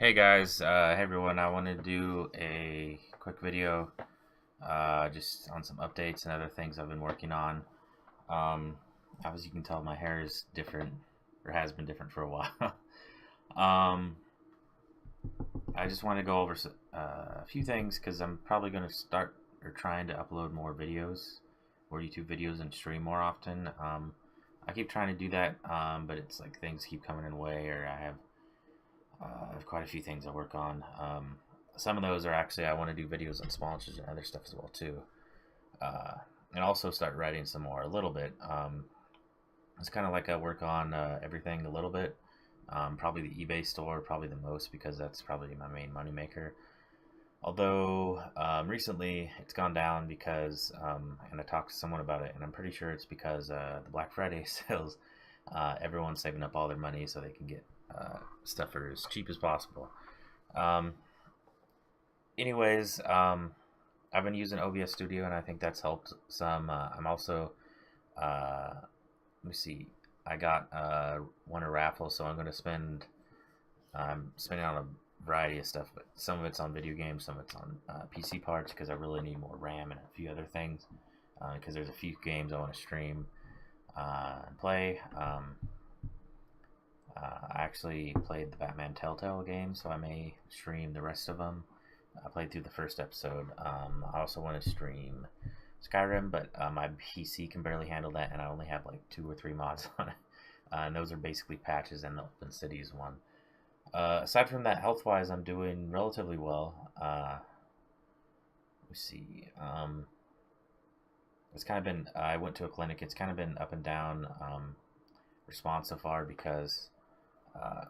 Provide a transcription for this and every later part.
Hey guys, hey everyone, I want to do a quick video just on some updates and other things I've been working on. Um, as you can tell, my hair is different, or has been different for a while. um, I just want to go over a few things because I'm probably going to start or trying to upload more videos, more YouTube videos, and stream more often. I keep trying to do that, but it's like things keep coming in the way, or I have quite a few things I work on. Some of those are actually I want to do videos on sponsors and other stuff as well too, uh, and also start writing some more a little bit. It's kind of like I work on everything a little bit. Probably the eBay store, probably the most because that's probably my main moneymaker. Although recently it's gone down because, and I talked to someone about it, and I'm pretty sure it's because the Black Friday sales, everyone's saving up all their money so they can get stuff for as cheap as possible. Um, anyways, I've been using OBS Studio, and I think that's helped some. I'm also, let me see, I got won a raffle, so I'm going to I'm spending on a variety of stuff, but some of it's on video games, some of it's on PC parts because I really need more RAM and a few other things. Because there's a few games I want to stream and play. I actually played the Batman Telltale game, so I may stream the rest of them. I played through the first episode. I also want to stream Skyrim, but my PC can barely handle that, and I only have like 2 or 3 mods on it. And those are basically patches, and the Open Cities one. Aside from that, health-wise, I'm doing relatively well. Let me see. It's kind of been. I went to a clinic. It's kind of been up and down response so far because uh,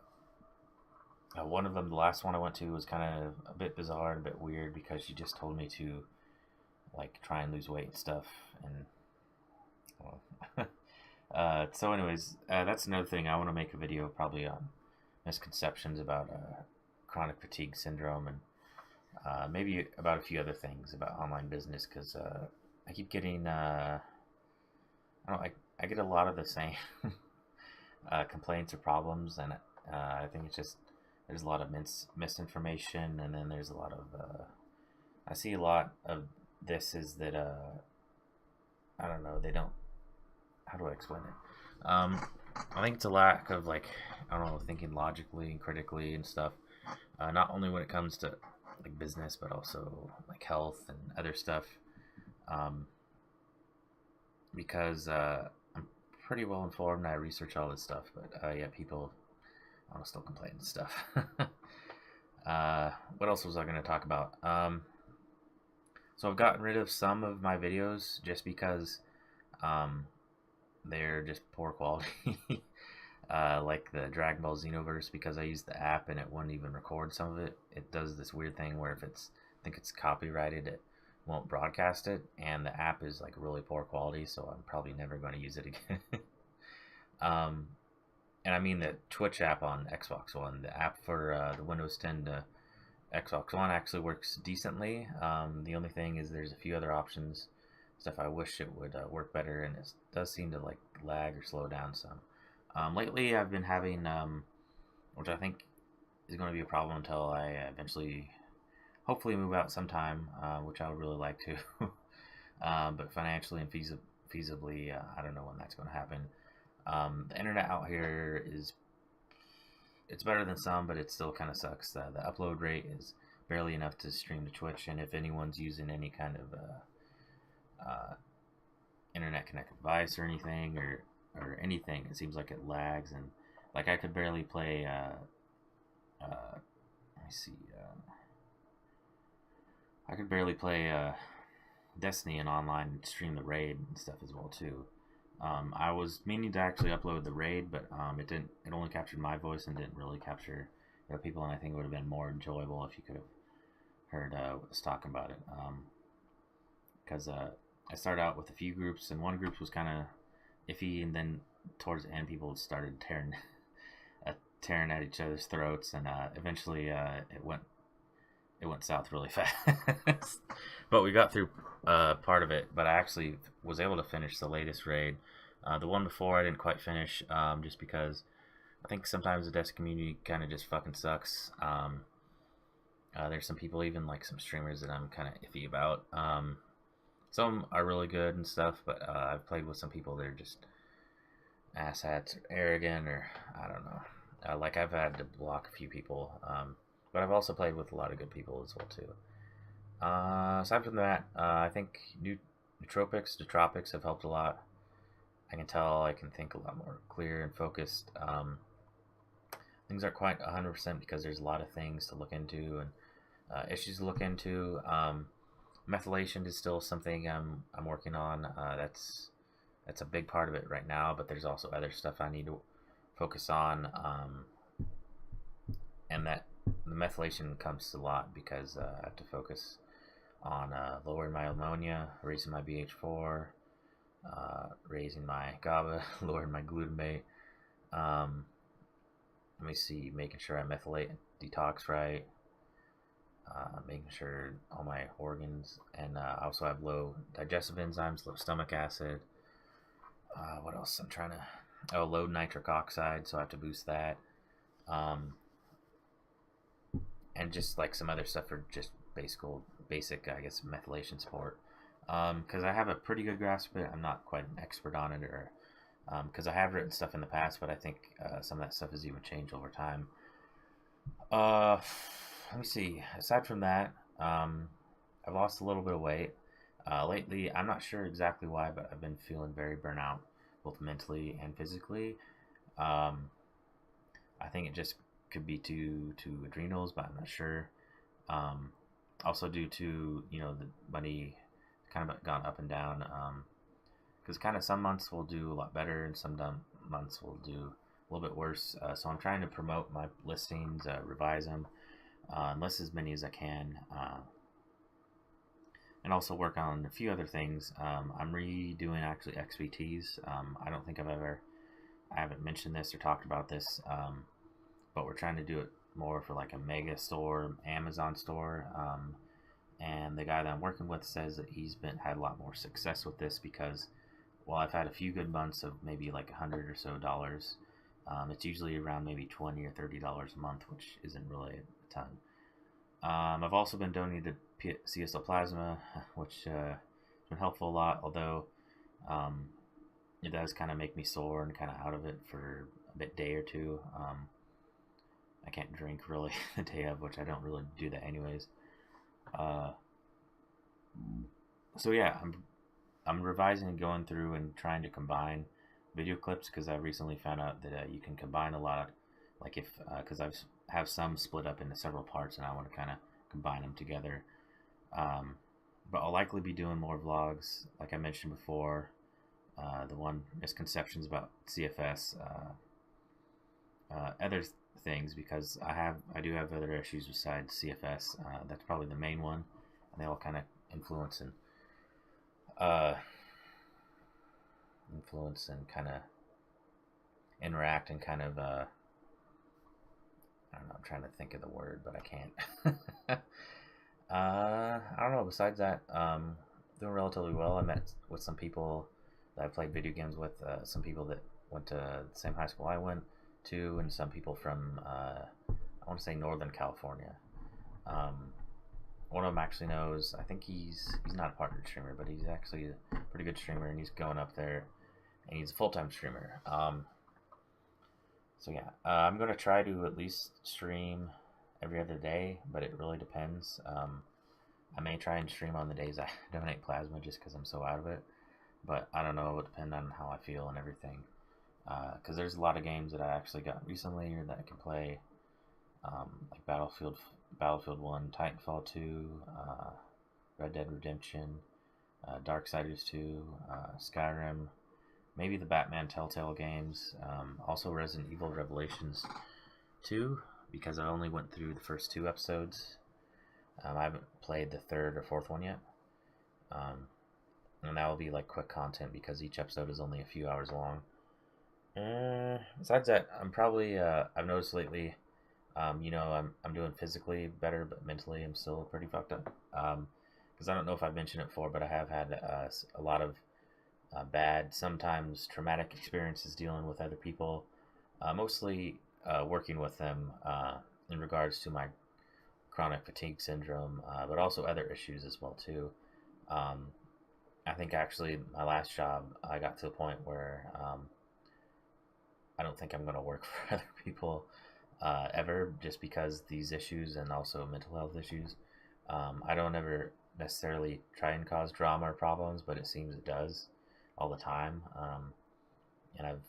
one of them, the last one I went to, was kind of a bit bizarre and a bit weird because she just told me to like try and lose weight and stuff. And well, so, anyways, that's another thing. I want to make a video probably on misconceptions about chronic fatigue syndrome and maybe about a few other things about online business because I keep getting I don't I get a lot of the same complaints or problems, and I think it's just there's a lot of misinformation, and then there's a lot of I see a lot of this is that I don't know, they don't, how do I explain it? I think it's a lack of like, I don't know, thinking logically and critically and stuff. Not only when it comes to like business, but also like health and other stuff. Um, because I'm pretty well informed. I research all this stuff, but yeah, people, I don't know, still complain and stuff. What else was I going to talk about? So I've gotten rid of some of my videos just because um, they're just poor quality. Like the Dragon Ball Xenoverse, because I used the app and it wouldn't even record some of it. It does this weird thing where if I think it's copyrighted, it won't broadcast it, and the app is like really poor quality, so I'm probably never going to use it again. um, and I mean the Twitch app on Xbox One, the app for the Windows 10 to Xbox One actually works decently. The only thing is there's a few other options, stuff I wish it would work better, and it does seem to like lag or slow down some. Lately, I've been having, which I think is going to be a problem until I eventually, hopefully, move out sometime, which I would really like to. But financially and feasibly, I don't know when that's going to happen. The internet out here it's better than some, but it still kind of sucks. The upload rate is barely enough to stream to Twitch, and if anyone's using any kind of internet connected device or anything, or anything, it seems like it lags, and like I could barely play let me see, I could barely play Destiny and online and stream the raid and stuff as well too. I was meaning to actually upload the raid, but it didn't. It only captured my voice and didn't really capture the people. And I think it would have been more enjoyable if you could have heard us talking about it. Because I started out with a few groups, and one group was kind of iffy, and then towards the end, people started tearing at each other's throats, and eventually it went south really fast. But we got through part of it. But I actually was able to finish the latest raid. The one before I didn't quite finish, just because I think sometimes the desk community kind of just fucking sucks. There's some people, even like some streamers, that I'm kind of iffy about. Some are really good and stuff, but I've played with some people that are just asshats, or arrogant, or I don't know. Like I've had to block a few people, but I've also played with a lot of good people as well too. Aside from that, I think nootropics have helped a lot. I can tell I can think a lot more clear and focused. Things aren't quite 100% because there's a lot of things to look into and issues to look into. Methylation is still something I'm working on. That's a big part of it right now, but there's also other stuff I need to focus on. And that the methylation comes a lot because I have to focus on lowering my ammonia, raising my BH4, raising my GABA, lowering my glutamate. Let me see, making sure I methylate and detox right, making sure all my organs, and I also have low digestive enzymes, low stomach acid. What else? I'm trying to, low nitric oxide, so I have to boost that. And just like some other stuff for just basic, I guess, methylation support. Because I have a pretty good grasp of it. I'm not quite an expert on it, or because I have written stuff in the past, but I think some of that stuff has even changed over time. Let me see. Aside from that, I've lost a little bit of weight lately. I'm not sure exactly why, but I've been feeling very burnout, both mentally and physically. I think it just could be due to adrenals, but I'm not sure. Also due to, the money kind of gone up and down. Because kind of some months will do a lot better, and some months will do a little bit worse. So I'm trying to promote my listings, revise them, list as many as I can, and also work on a few other things. I'm redoing actually XVTs. I don't think I haven't mentioned this or talked about this, but we're trying to do it more for like a mega store, Amazon store. And the guy that I'm working with says that he's had a lot more success with this because, well, I've had a few good months of maybe like $100 or so. It's usually around maybe $20 or $30 a month, which isn't really a ton. I've also been donating to CSL Plasma, which has been helpful a lot, although it does kind of make me sore and kind of out of it for a day or two. I can't drink really the day of, which I don't really do that anyways. So yeah, I'm revising and going through and trying to combine video clips because I recently found out that you can combine a lot, like if because I have some split up into several parts and I want to kind of combine them together. But I'll likely be doing more vlogs, like I mentioned before. The one misconceptions about CFS, other things, because I do have other issues besides CFS. That's probably the main one, and they all kind of influence and kind of interact and kind of I don't know, I'm trying to think of the word, but I can't. I don't know, besides that, doing relatively well. I met with some people that I played video games with, some people that went to the same high school I went to, and some people from I want to say Northern California. One of them actually knows, I think he's not a partner streamer, but he's actually a pretty good streamer, and he's going up there, and he's a full-time streamer. So yeah, I'm going to try to at least stream every other day, but it really depends. I may try and stream on the days I donate plasma just because I'm so out of it, but I don't know, it will depend on how I feel and everything. Because there's a lot of games that I actually got recently or that I can play, like Battlefield 1, Titanfall 2, Red Dead Redemption, Darksiders 2, Skyrim, maybe the Batman Telltale games, also Resident Evil Revelations 2, because I only went through the first 2 episodes. I haven't played the 3rd or 4th one yet. And that will be like quick content because each episode is only a few hours long. Besides that, I'm probably I've noticed lately, I'm doing physically better, but mentally I'm still pretty fucked up. Because I don't know if I've mentioned it before, but I have had a lot of bad, sometimes traumatic experiences dealing with other people. mostly working with them in regards to my chronic fatigue syndrome, but also other issues as well too. Um, I think actually my last job, I got to a point where I don't think I'm going to work for other people ever, just because these issues and also mental health issues. I don't ever necessarily try and cause drama or problems, but it seems it does all the time. And I've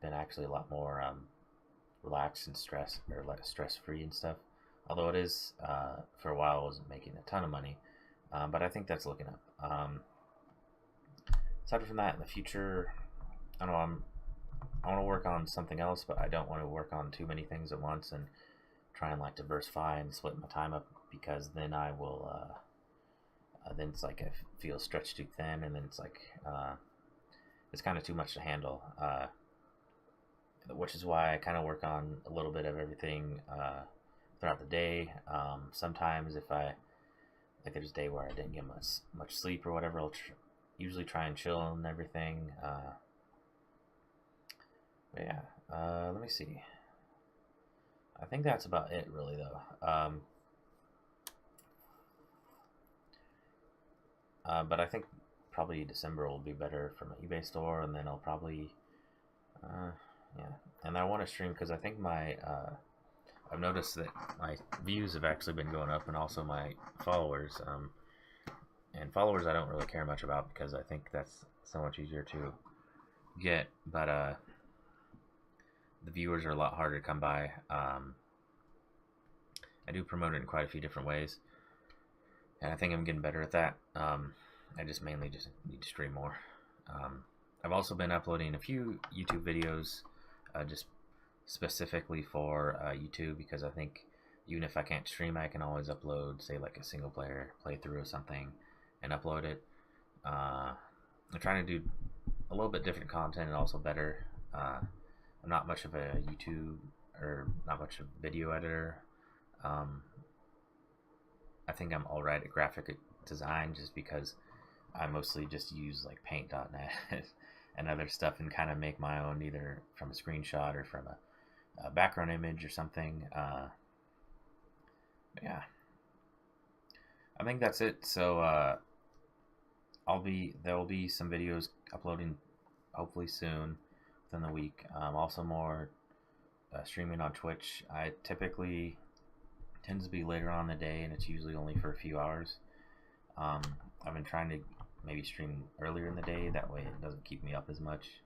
been actually a lot more relaxed and stress free and stuff. Although it is for a while I wasn't making a ton of money, but I think that's looking up. Aside from that, in the future, I don't know. I want to work on something else, but I don't want to work on too many things at once and try and like diversify and split my time up, because then I will. Then it's like I feel stretched too thin, and then it's like it's kind of too much to handle. Which is why I kind of work on a little bit of everything throughout the day. Sometimes if I like, there's a day where I didn't get much sleep or whatever, I'll usually try and chill and everything. But yeah, let me see. I think that's about it, really, though. But I think probably December will be better for my eBay store, and then I'll probably, yeah. And I want to stream because I think I've noticed that my views have actually been going up, and also my followers. And followers I don't really care much about, because I think that's so much easier to get. But the viewers are a lot harder to come by. I do promote it in quite a few different ways, and I think I'm getting better at that. I just mainly just need to stream more. I've also been uploading a few YouTube videos, just specifically for YouTube, because I think even if I can't stream, I can always upload, say, like a single player playthrough or something, and upload it. I'm trying to do a little bit different content and also better. I'm not much of a YouTube, or not much of a video editor. I think I'm alright at graphic design, just because I mostly just use like paint.net and other stuff, and kind of make my own, either from a screenshot or from a background image or something. Yeah, I think that's it. So there will be some videos uploading hopefully soon, within the week. Also more streaming on Twitch. I typically tends to be later on in the day, and it's usually only for a few hours. I've been trying to maybe stream earlier in the day, that way it doesn't keep me up as much.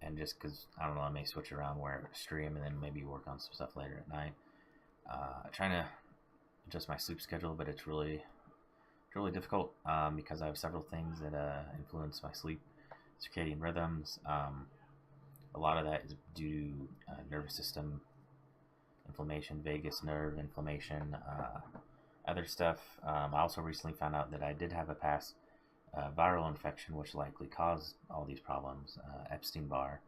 And just because, I don't know, I may switch around where I stream and then maybe work on some stuff later at night. I'm trying to adjust my sleep schedule, but it's really difficult, because I have several things that influence my sleep circadian rhythms. A lot of that is due to nervous system inflammation, vagus nerve inflammation, other stuff. I also recently found out that I did have a past viral infection, which likely caused all these problems, Epstein-Barr.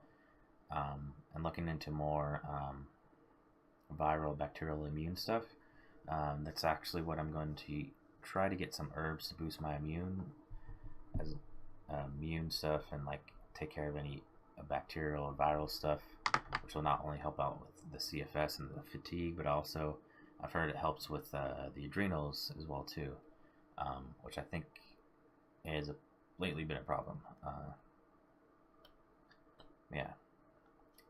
And looking into more viral bacterial immune stuff, that's actually what I'm going to try to get some herbs to boost my immune stuff, and like take care of any bacterial or viral stuff, which will not only help out with the CFS and the fatigue, but also I've heard it helps with the adrenals as well too, which I think is lately been a problem. Yeah.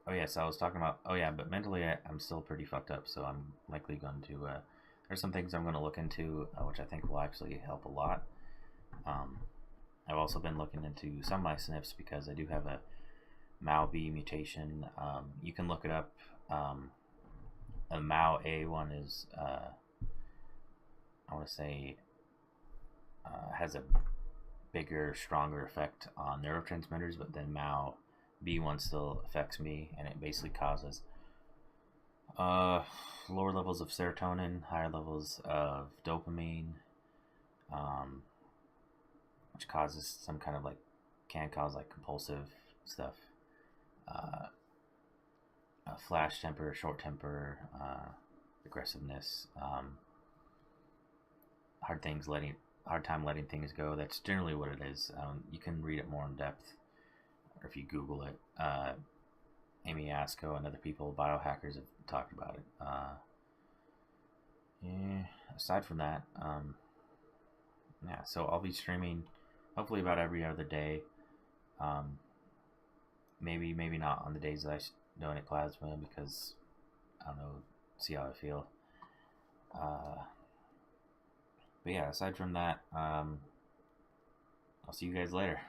Oh yes, I was talking about. Oh yeah, but mentally I'm still pretty fucked up, so I'm likely going to. There's some things I'm going to look into, which I think will actually help a lot. I've also been looking into some of my SNPs, because I do have a MAO-B mutation. You can look it up. The MAO-A one is, I want to say, has a bigger, stronger effect on neurotransmitters, but then MAO-B one still affects me, and it basically causes lower levels of serotonin, higher levels of dopamine, which causes some kind of can cause compulsive stuff, flash temper, short temper, aggressiveness, hard time letting things go. That's generally what it is. You can read it more in depth or if you Google it, Amy Asco and other people, biohackers, have talked about it. Yeah, aside from that, yeah, so I'll be streaming hopefully about every other day. Um, maybe not on the days that I donate plasma, because I don't know, see how I feel. But yeah, aside from that, I'll see you guys later.